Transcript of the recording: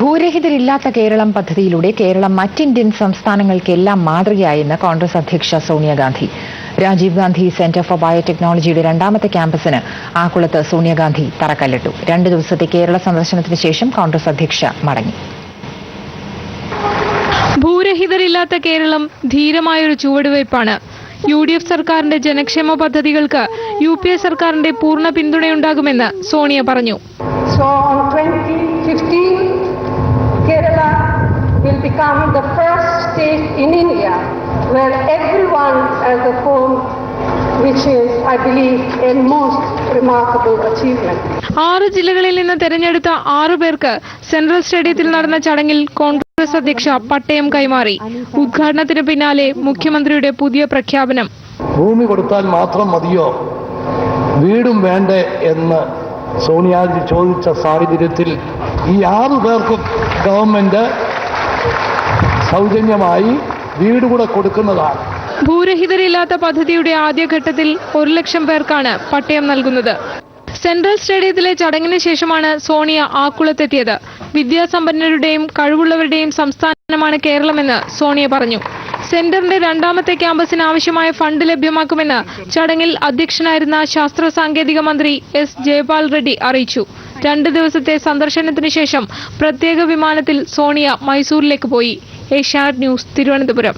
ഭൂരഹിതരില്ലാത്ത കേരളം പദ്ധതിയിലൂടെ കേരളം മറ്റിന്ത്യൻ സംസ്ഥാനങ്ങൾക്കെല്ലാം മാതൃകയായെന്ന് കോൺഗ്രസ് അധ്യക്ഷ Sonia Gandhi. Rajeev Gandhi centre for ബയോടെക്നോളജിയുടെ രണ്ടാമത്തെ ക്യാമ്പസിന് ആക്കുളത്ത് സോണിയാഗാന്ധി തറക്കല്ലിട്ടു. 2 ദിവസത്തെ കേരള സന്ദർശനത്തിന് ശേഷം കോൺഗ്രസ് അധ്യക്ഷ മടങ്ങി. ഭൂരഹിതരില്ലാത്ത കേരളം ധീരമായൊരു ചുവടുവയ്പ്പാണ്. UDF സർക്കാരിന്റെ ജനക്ഷേമ പദ്ധതികൾക്ക് UPA സർക്കാരിന്റെ പൂർണ്ണ പിന്തുണയുണ്ടാകുമെന്ന് സോണിയ പറഞ്ഞു. So on 2015, Kerala will become the first state in India where everyone has a home, which is, I believe, a most remarkable achievement. 6 ജില്ലകളിൽ നിന്ന് തെരഞ്ഞെടുത്ത 6 പേർക്ക് സെൻട്രൽ സ്റ്റേഡിയത്തിൽ നടന്ന ചടങ്ങിൽ കോൺഗ്രസ് അധ്യക്ഷ പട്ടയം കൈമാറി. ഉദ്ഘാടനത്തിന് പിന്നാലെ മുഖ്യമന്ത്രിയുടെ പുതിയ പ്രഖ്യാപനം. ഭൂമി കൊടുത്താൽ മാത്രം മതിയോ, വീടും വേണ്ടേ എന്ന് സോണിയാജി ചോദിച്ച സാഹചര്യത്തിൽ ഈ 6 പേർക്കും ഗവൺമെന്റ് സൗജന്യമായി വീട് കൂടെ കൊടുക്കുന്നതാണ്. ഭൂരഹിതരില്ലാത്ത പദ്ധതിയുടെ ആദ്യഘട്ടത്തിൽ 1 ലക്ഷം പേർക്കാണ് പട്ടയം നൽകുന്നത്. സെൻട്രൽ സ്റ്റേഡിയത്തിലെ ചടങ്ങിന് ശേഷമാണ് സോണിയ ആക്കുളത്തെത്തിയത്. വിദ്യാസമ്പന്നരുടെയും കഴിവുള്ളവരുടെയും സംസ്ഥാനമാണ് കേരളമെന്ന് സോണിയ പറഞ്ഞു. സെന്ററിന്റെ രണ്ടാമത്തെ ക്യാമ്പസിന് ആവശ്യമായ ഫണ്ട് ലഭ്യമാക്കുമെന്ന് ചടങ്ങിൽ അധ്യക്ഷനായിരുന്ന ശാസ്ത്ര സാങ്കേതിക മന്ത്രി S. ജയപാൽ റെഡ്ഡി അറിയിച്ചു. 2 ദിവസത്തെ സന്ദർശനത്തിന് ശേഷം പ്രത്യേക വിമാനത്തിൽ സോണിയ മൈസൂരിലേക്ക് പോയി. ഏഷ്യാനെറ്റ് ന്യൂസ്, തിരുവനന്തപുരം.